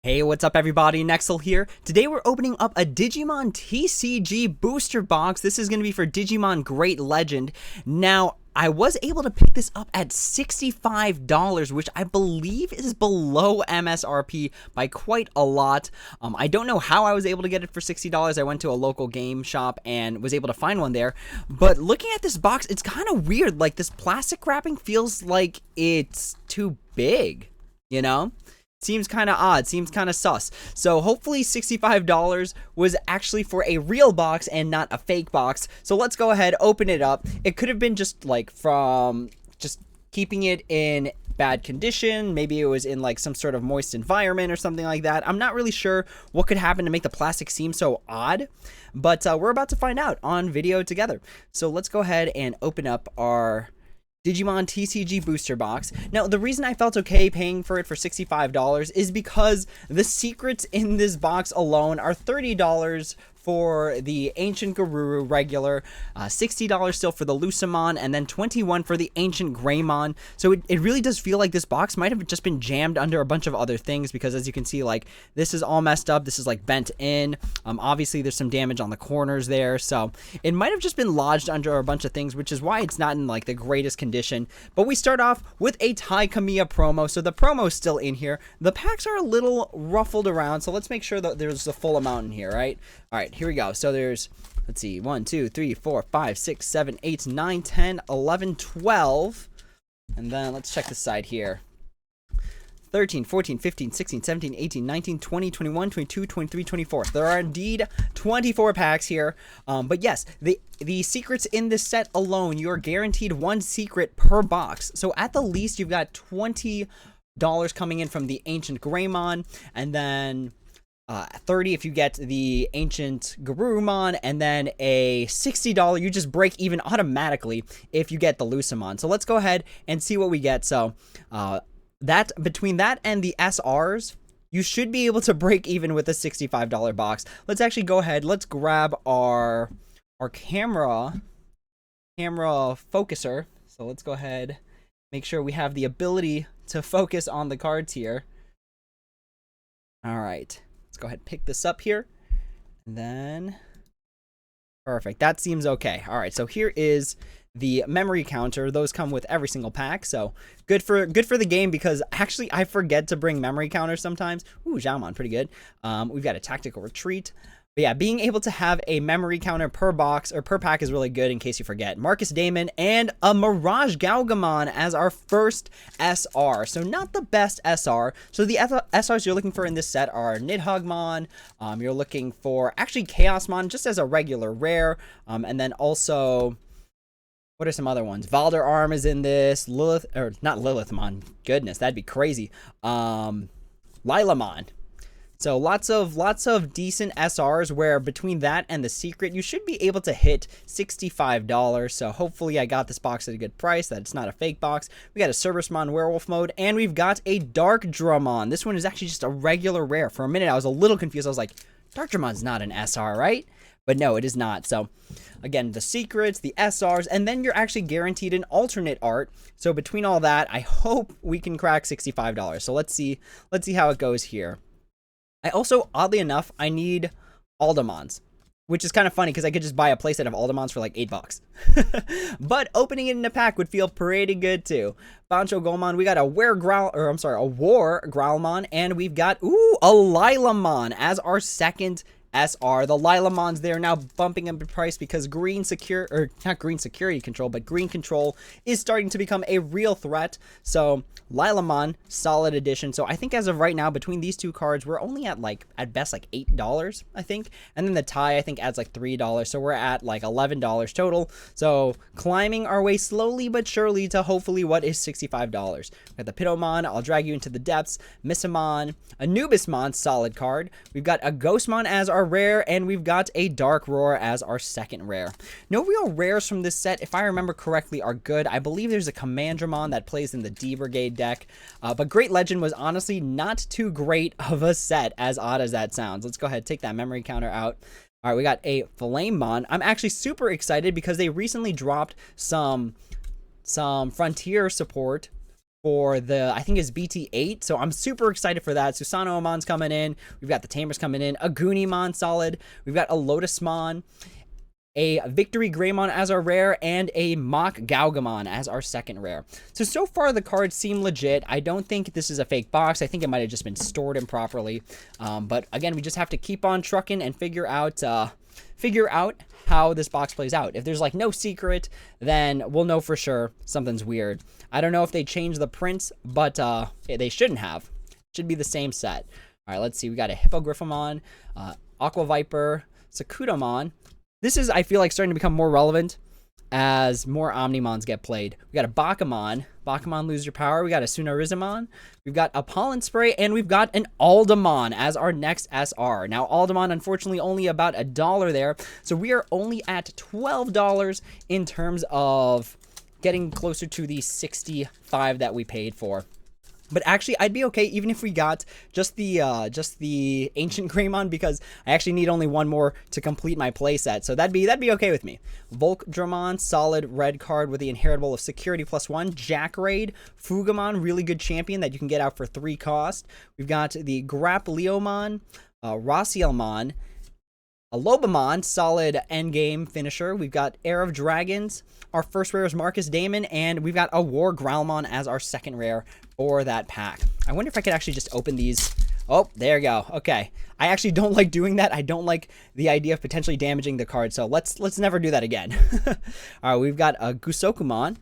Hey, what's up everybody, Nexel here. Today we're opening up a Digimon TCG booster box. This is going to be for Digimon Great Legend. Now, I was able to pick this up at $65, which I believe is below MSRP by quite a lot. I don't know how I was able to get it for $60. I went to a local game shop and was able to find one there. But looking at this box, it's kind of weird. Like, this plastic wrapping feels like it's too big, you know? Seems kind of odd, seems kind of sus. So hopefully $65 was actually for a real box and not a fake box. So let's go ahead, open it up. It could have been just like from just keeping it in bad condition. Maybe it was in like some sort of moist environment or something like that. I'm not really sure what could happen to make the plastic seem so odd, but we're about to find out on video together. So let's go ahead and open up our Digimon TCG booster box. Now, the reason I felt okay paying for it for $65 is because the secrets in this box alone are $30 for the Ancient Garuru regular, $60 still for the Lucamon, and then $21 for the Ancient Greymon. So it really does feel like this box might have just been jammed under a bunch of other things, because as you can see, like, this is all messed up. This is like bent in. Obviously there's some damage on the corners there, so it might have just been lodged under a bunch of things, which is why it's not in like the greatest condition. But we start off with a Tai Kamiya promo, so the promo is still in here. The packs are a little ruffled around, so let's make sure that there's the full amount in here, right? All right, here we go. So there's, let's see, 1, 2, 3, 4, 5, 6, 7, 8, 9, 10, 11, 12. And then let's check the side here. 13, 14, 15, 16, 17, 18, 19, 20, 21, 22, 23, 24. There are indeed 24 packs here. But yes, the secrets in this set alone, you're guaranteed one secret per box. So at the least, you've got $20 coming in from the Ancient Greymon, and then 30 if you get the Ancient Garurumon, and then a $60 you just break even automatically if you get the Lucamon. So let's go ahead and see what we get. So that between that and the SRs, you should be able to break even with a $65 box. Let's actually go ahead, let's grab our camera focuser. So let's go ahead, make sure we have the ability to focus on the cards here. All right, let's go ahead and pick this up here, and then perfect, that seems okay. All right, so here is the memory counter. Those come with every single pack, so good for the game, because actually I forget to bring memory counters sometimes. Ooh, Xiaomon, pretty good. We've got a tactical retreat. But yeah, being able to have a memory counter per box or per pack is really good in case you forget. Marcus Damon and a Mirage Galgamon as our first SR. So not the best SR. So the SRs you're looking for in this set are Nidhoggmon. You're looking for actually Chaosmon just as a regular rare. And then also, what are some other ones? Valderarm is in this. Lilith, or not Lilithmon. Goodness, that'd be crazy. Lilamon. So lots of decent SRs, where between that and the secret, you should be able to hit $65. So hopefully I got this box at a good price, that it's not a fake box. We got a Cerberusmon Werewolf mode, and we've got a Dark Drummon. This one is actually just a regular rare. For a minute, I was a little confused. I was like, Dark Drummon's not an SR, right? But no, it is not. So again, the secrets, the SRs, and then you're actually guaranteed an alternate art. So between all that, I hope we can crack $65. So let's see how it goes here. I also, oddly enough, I need Aldemons, which is kind of funny because I could just buy a playset of Aldemons for like $8. But opening it in a pack would feel pretty good too. Bancho Goemon, we got a War Growlmon, and we've got, ooh, a Lilamon as our second SR. The Lilamons, they're now bumping up in price because green security control, but green control is starting to become a real threat. So Lilamon, solid addition. So I think as of right now, between these two cards, we're only at like, at best, like $8, I think. And then the tie, I think, adds like $3. So we're at like $11 total. So climbing our way slowly but surely to hopefully what is $65. We got the Pitomon, I'll drag you into the depths. Missamon, Anubismon, solid card. We've got a Ghostmon as our rare, and we've got a Dark Roar as our second rare. No real rares from this set, if I remember correctly, are good. I believe there's a Commandramon that plays in the D Brigade deck, but Great Legend was honestly not too great of a set, as odd as that sounds. Let's go ahead and take that memory counter out. All right, we got a Flamemon. I'm actually super excited because they recently dropped some Frontier support for the, I think it's BT8. So I'm super excited for that. Susanoo-mon's coming in. We've got the Tamers coming in. A Goonie-mon solid. We've got a Lotus-mon, a Victory Greymon as our rare, and a Mock Gaugamon as our second rare. So far the cards seem legit. I don't think this is a fake box. I think it might have just been stored improperly. But again, we just have to keep on trucking and figure out how this box plays out. If there's like no secret, then we'll know for sure something's weird. I don't know if they changed the prints, but they shouldn't have. Should be the same set. All right, let's see. We got a Hippogriffamon, Aqua Viper, Sakudomon. This is, I feel like, starting to become more relevant as more Omnimons get played. We got a Bakamon. Bakamon, lose your power. We got a Sunarizamon. We've got a Pollen Spray, and we've got an Aldamon as our next SR. Now, Aldamon, unfortunately, only about $1 there. So we are only at $12 in terms of getting closer to the 65 that we paid for. But actually, I'd be okay even if we got just the Ancient Greymon, because I actually need only one more to complete my playset. So that'd be okay with me. Volkdramon, solid red card with the inheritable of Security +1. Jackraid, Fugamon, really good champion that you can get out for 3 cost. We've got the Grapleomon, Rossielmon, a Lobamon, solid endgame finisher. We've got Heir of Dragons. Our first rare is Marcus Damon, and we've got a War Growlmon as our second rare for that pack. I wonder if I could actually just open these. Oh, there you go. Okay. I actually don't like doing that. I don't like the idea of potentially damaging the card, so let's never do that again. All right, we've got a Gusokumon.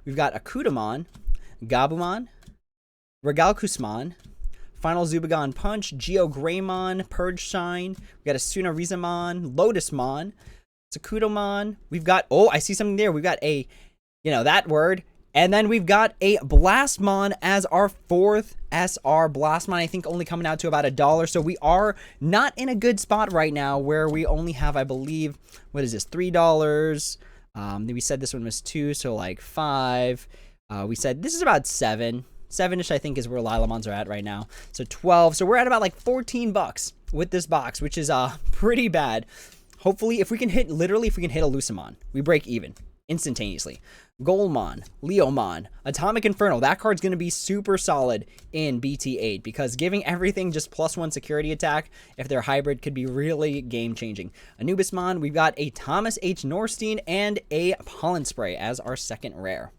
We've got a Kudamon, Gabumon, Regalkusmon, Final Zubagon Punch, Geogreymon, Purge Shine. We got a Sunarizamon, Lotusmon, Sakudomon. We've got, oh, I see something there. We've got a, that word. And then we've got a Blastmon as our 4th SR. Blastmon, I think, only coming out to about $1. So we are not in a good spot right now, where we only have, I believe, what is this, $3. We said this one was 2, so like 5. We said this is about 7. 7-ish, I think, is where Lilamons are at right now. So 12. So we're at about like 14 bucks with this box, which is pretty bad. Hopefully, if we can hit, literally, if we can hit a Lucamon, we break even instantaneously. Golmon, Leomon, Atomic Inferno. That card's going to be super solid in BT8, because giving everything just +1 security attack, if they're hybrid, could be really game-changing. Anubismon, we've got a Thomas H. Norstein and a Pollen Spray as our second rare.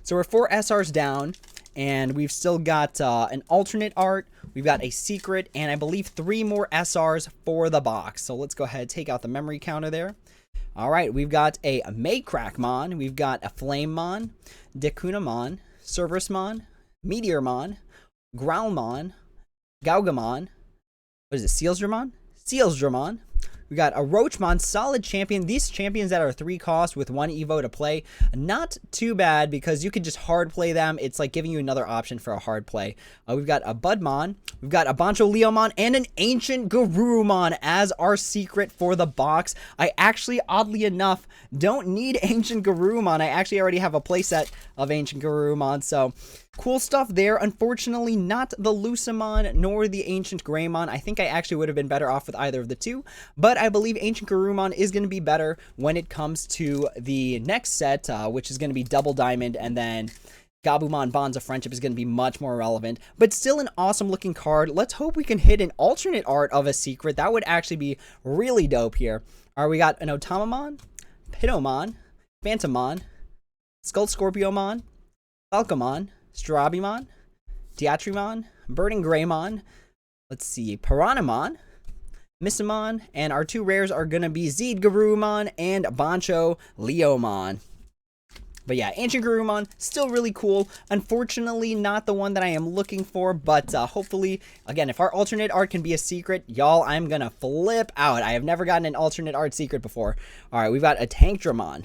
So we're 4 SRs down, and we've still got an alternate art, we've got a secret, and I believe 3 more SRs for the box. So let's go ahead and take out the memory counter there. All right, we've got a Maycrackmon, we've got a Flamemon, Decunamon, Cerberusmon, Meteormon, Growlmon, Gaugamon, what is it, Sealsdramon? Sealsdramon. We got a Roachmon, solid champion. These champions that are 3 cost with 1 Evo to play, not too bad, because you could just hard play them. It's like giving you another option for a hard play. We've got a Budmon, we've got a Bancho Leomon, and an Ancient Garurumon as our secret for the box. I actually, oddly enough, don't need Ancient Garurumon. I actually already have a playset of Ancient Garurumon, so cool stuff there. Unfortunately, not the Lucamon nor the Ancient Greymon. I think I actually would have been better off with either of the two, but I believe Ancient Garurumon is going to be better when it comes to the next set, which is going to be Double Diamond, and then Gabumon Bonds of Friendship is going to be much more relevant, but still an awesome looking card. Let's hope we can hit an alternate art of a secret. That would actually be really dope here. All right, we got an Otamamon, Pitomon, Phantomon, Skull Scorpiomon, Falcomon, Strabimon, Diatrimon, Burning Greymon, let's see, Piranhamon, Missamon, and our 2 rares are going to be Zeed Garurumon and Bancho Leomon. But yeah, Ancient Garurumon, still really cool. Unfortunately, not the one that I am looking for, but hopefully, again, if our alternate art can be a secret, y'all, I'm going to flip out. I have never gotten an alternate art secret before. All right, we've got a Tankdramon,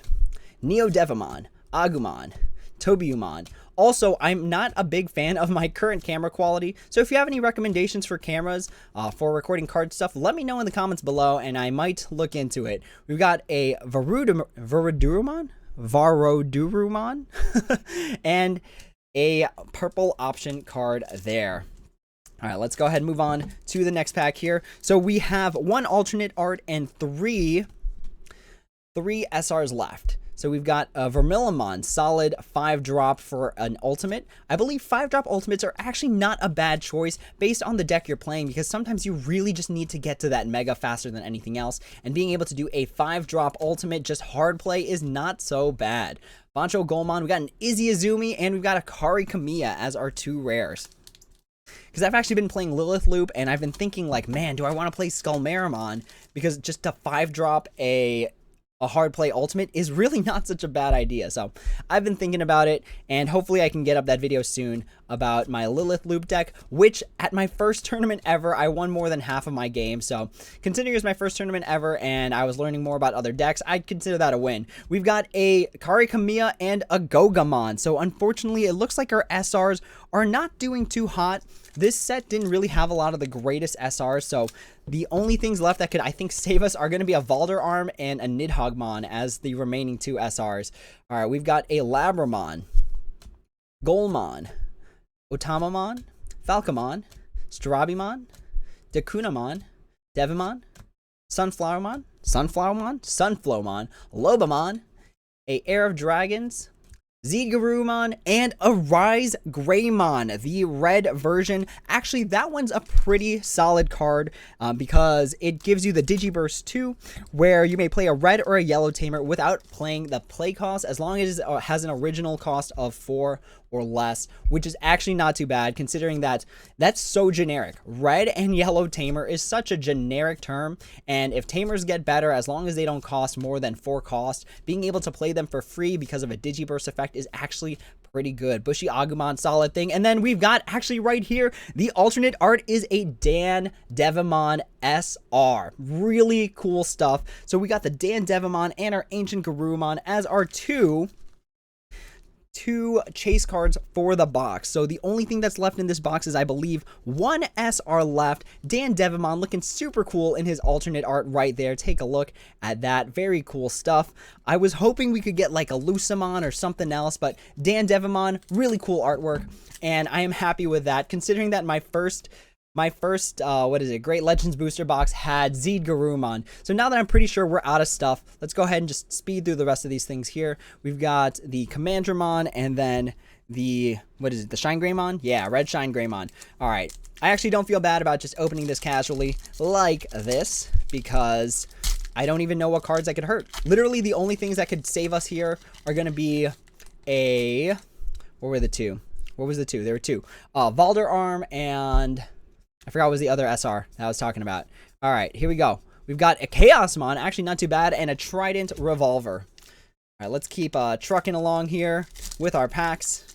Neodevamon, Agumon, Tobiumon. Also, I'm not a big fan of my current camera quality, so if you have any recommendations for cameras for recording card stuff, let me know in the comments below, and I might look into it. We've got a Varodurumon, and a purple option card there. All right, let's go ahead and move on to the next pack here. So we have 1 alternate art and three SRs left. So we've got a Vermillion, solid 5-drop for an ultimate. I believe 5-drop ultimates are actually not a bad choice based on the deck you're playing, because sometimes you really just need to get to that mega faster than anything else, and being able to do a 5-drop ultimate just hard play is not so bad. Bancho Goemon, we got an Izzy Azumi, and we've got a Kari Kamiya as our 2 rares. Because I've actually been playing Lilith Loop, and I've been thinking like, man, do I want to play Skullmeramon? Because just to 5-drop a hard play ultimate is really not such a bad idea. So I've been thinking about it, and hopefully I can get up that video soon about my Lilith Loop deck, which at my first tournament ever, I won more than half of my game. So considering it was my first tournament ever and I was learning more about other decks, I'd consider that a win. We've got a Kari Kamiya and a Gogamon. So unfortunately, it looks like our SRs are not doing too hot. This set didn't really have a lot of the greatest SRs, so the only things left that could, I think, save us are going to be a Valderarm and a Nidhoggmon as the remaining 2 SRs. All right, we've got a Labramon, Golmon, Otamamon, Falcomon, Strabimon, Decunamon, Devimon, Sunflowermon, Lobamon, a Heir of Dragons, Zegarumon, and a Rise Greymon, the red version. Actually, that one's a pretty solid card because it gives you the Digiburst 2, where you may play a red or a yellow tamer without playing the play cost, as long as it has an original cost of 4 or less, which is actually not too bad, considering that that's so generic. Red and yellow tamer is such a generic term, and if tamers get better, as long as they don't cost more than 4 cost, being able to play them for free because of a Digiburst effect is actually pretty good. Bushy Agumon, solid thing. And then we've got, actually right here, the alternate art is a Dan Devimon SR. Really cool stuff. So we got the Dan Devimon and our Ancient Garurumon as our two chase cards for the box. So the only thing that's left in this box is, I believe, 1 SR left. Dan Devimon looking super cool in his alternate art right there. Take a look at that. Very cool stuff. I was hoping we could get like a Lucamon or something else, but Dan Devimon, really cool artwork, and I am happy with that, considering that my first Great Legends booster box had Zegarumon. So now that I'm pretty sure we're out of stuff, let's go ahead and just speed through the rest of these things here. We've got the Commandramon, and then the, the Shine Greymon? Yeah, Red Shine Greymon. All right. I actually don't feel bad about just opening this casually like this, because I don't even know what cards I could hurt. Literally, the only things that could save us here are going to be a, what were the 2? What was the 2? There were 2. Valderarm and I forgot what was the other SR that I was talking about. All right, here we go. We've got a Chaosmon, actually not too bad, and a Trident Revolver. All right, let's keep trucking along here with our packs.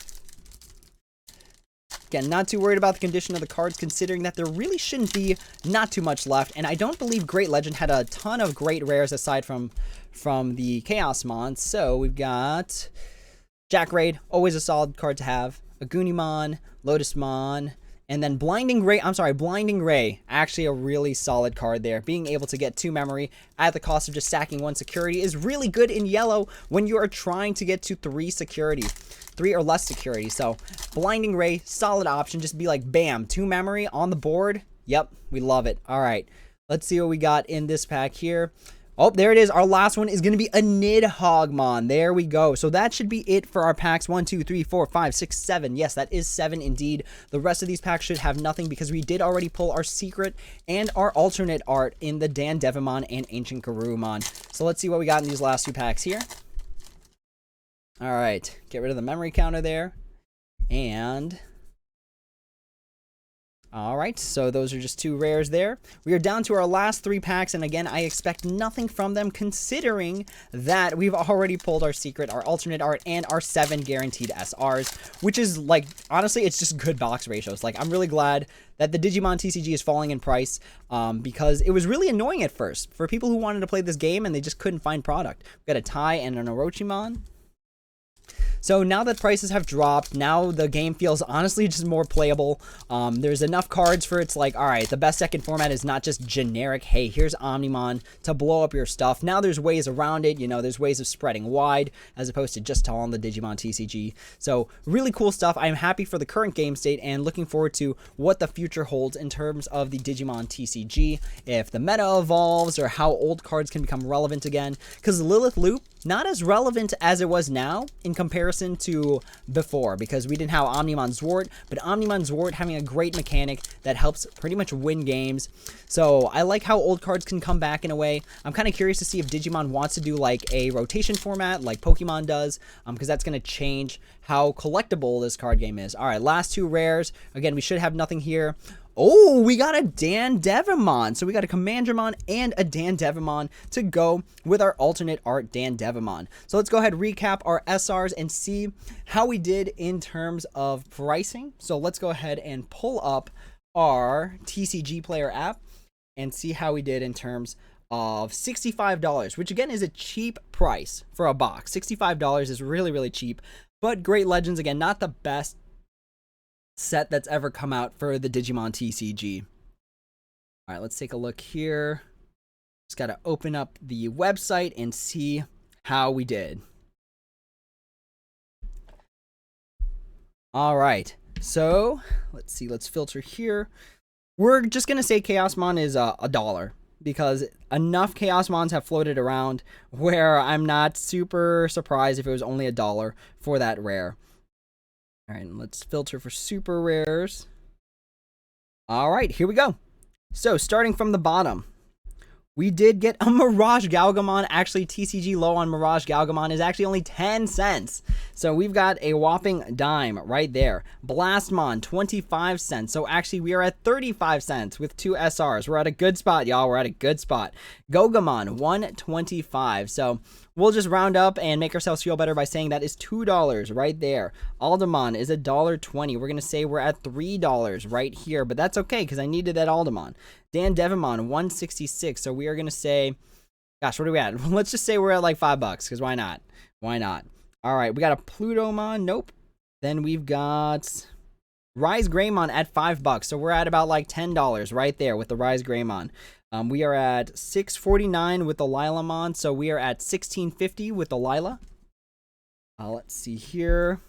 Again, not too worried about the condition of the cards, considering that there really shouldn't be not too much left. And I don't believe Great Legend had a ton of great rares aside from the Chaosmon. So we've got Jack Raid, always a solid card to have. A Goonimon, Lotusmon, and then Blinding Ray, actually a really solid card there. Being able to get 2 memory at the cost of just sacking 1 security is really good in yellow when you are trying to get to 3 security. 3 or less security. So Blinding Ray, solid option. Just be like, bam, 2 memory on the board. Yep, we love it. All right, let's see what we got in this pack here. Oh, there it is. Our last one is going to be a Nidhoggmon. There we go. So that should be it for our packs. 1, 2, 3, 4, 5, 6, 7. Yes, that is 7 indeed. The rest of these packs should have nothing because we did already pull our secret and our alternate art in the Dan Devimon and Ancient Garurumon. So let's see what we got in these last 2 packs here. All right. Get rid of the memory counter there. And all right, so those are just 2 rares there. We are down to our last 3 packs, and again, I expect nothing from them, considering that we've already pulled our secret, our alternate art, and our 7 guaranteed SRs, which is, like, honestly, it's just good box ratios. Like, I'm really glad that the Digimon TCG is falling in price, because it was really annoying at first for people who wanted to play this game and they just couldn't find product. We've got a Tai and an Orochimon. So now that prices have dropped, now the game feels honestly just more playable. There's enough cards for it's like, all right, the best deck in format is not just generic, hey, here's Omnimon to blow up your stuff. Now there's ways around it, you know, there's ways of spreading wide as opposed to just tall on the Digimon TCG. So really cool stuff. I'm happy for the current game state and looking forward to what the future holds in terms of the Digimon TCG, if the meta evolves or how old cards can become relevant again, because Lilith Loop not as relevant as it was now in comparison to before, because we didn't have Omnimon Zwart, but Omnimon Zwart having a great mechanic that helps pretty much win games. So I like how old cards can come back in a way. I'm kind of curious to see if Digimon wants to do like a rotation format like Pokemon does, because that's going to change how collectible this card game is. All right, last 2 rares. Again, we should have nothing here. Oh, we got a Dandevimon. So we got a Commandramon and a Dandevimon to go with our alternate art Dandevimon. So let's go ahead and recap our SRs and see how we did in terms of pricing. So let's go ahead and pull up our TCG player app and see how we did in terms of $65, which again is a cheap price for a box. $65 is really, really cheap, but Great Legends, again, not the best set that's ever come out for the Digimon TCG. All right, let's take a look here. Just got to open up the website and see how we did. All right, so let's see. Let's filter here. We're just going to say Chaosmon is $1 because enough Chaosmons have floated around where I'm not super surprised if it was only $1 for that rare. All right, let's filter for super rares. All right, here we go. So starting from the bottom, we did get a Mirage Galgamon. Actually, TCG low on Mirage Galgamon is actually only 10 cents. So we've got a whopping dime right there. Blastmon, 25 cents. So actually, we are at 35 cents with 2 SRs. We're at a good spot, y'all. We're at a good spot. Gogamon, 125. So we'll just round up and make ourselves feel better by saying that is $2 right there. Aldemon is $1.20. We're going to say we're at $3 right here, but that's okay because I needed that Aldemon. Dandevimon, 166. So we are going to say, gosh, what are we at? Let's just say we're at like $5 because why not? Why not? All right, we got a Plutomon. Nope. Then we've got Rise Greymon at $5. So we're at about like $10 right there with the Rise Greymon. We are at $6.49 with the Lilamon, so we are at $16.50 with the Lila. Let's see here.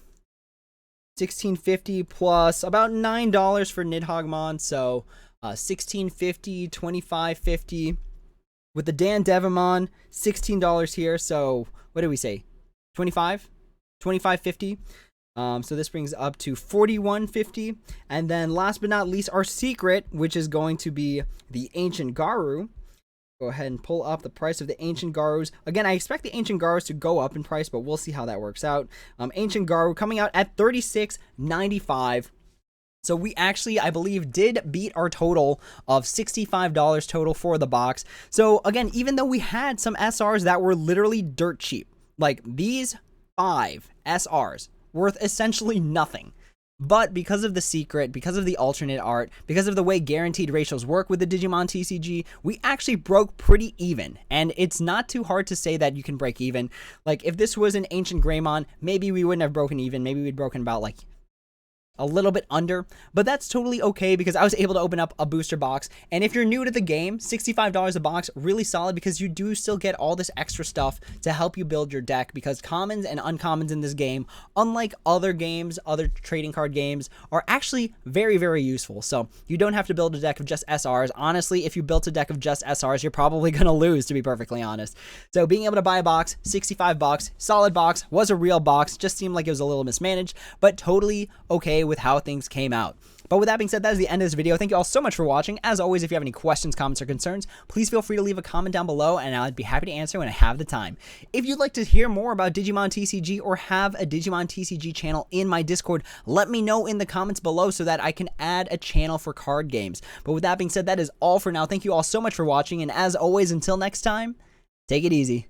$16.50 plus about $9 for Nidhoggmon, so $16.50, $25.50 with the Dandevimon. $16 here, so what did we say? $25.50. So this brings up to $41.50. And then last but not least, our secret, which is going to be the Ancient Garu. Go ahead and pull up the price of the Ancient Garus. Again, I expect the Ancient Garus to go up in price, but we'll see how that works out. Ancient Garu coming out at $36.95. So we actually, I believe, did beat our total of $65 total for the box. So again, even though we had some SRs that were literally dirt cheap, like these 5 SRs, worth essentially nothing. But because of the secret, because of the alternate art, because of the way guaranteed ratios work with the Digimon TCG, we actually broke pretty even. And it's not too hard to say that you can break even. Like, if this was an Ancient Greymon, maybe we wouldn't have broken even. Maybe we'd broken about, like, a little bit under, but that's totally okay because I was able to open up a booster box. And if you're new to the game, $65 a box, really solid because you do still get all this extra stuff to help you build your deck, because commons and uncommons in this game, unlike other games, other trading card games, are actually very, very useful. So you don't have to build a deck of just SRs. Honestly, if you built a deck of just SRs, you're probably going to lose, to be perfectly honest. So being able to buy a box, $65, solid box, was a real box, just seemed like it was a little mismanaged, but totally okay with how things came out. But with that being said, that is the end of this video. Thank you all so much for watching. As always, if you have any questions, comments, or concerns, please feel free to leave a comment down below, and I'd be happy to answer when I have the time. If you'd like to hear more about Digimon TCG or have a Digimon TCG channel in my Discord, let me know in the comments below so that I can add a channel for card games. But with that being said, that is all for now. Thank you all so much for watching, and as always, until next time, take it easy.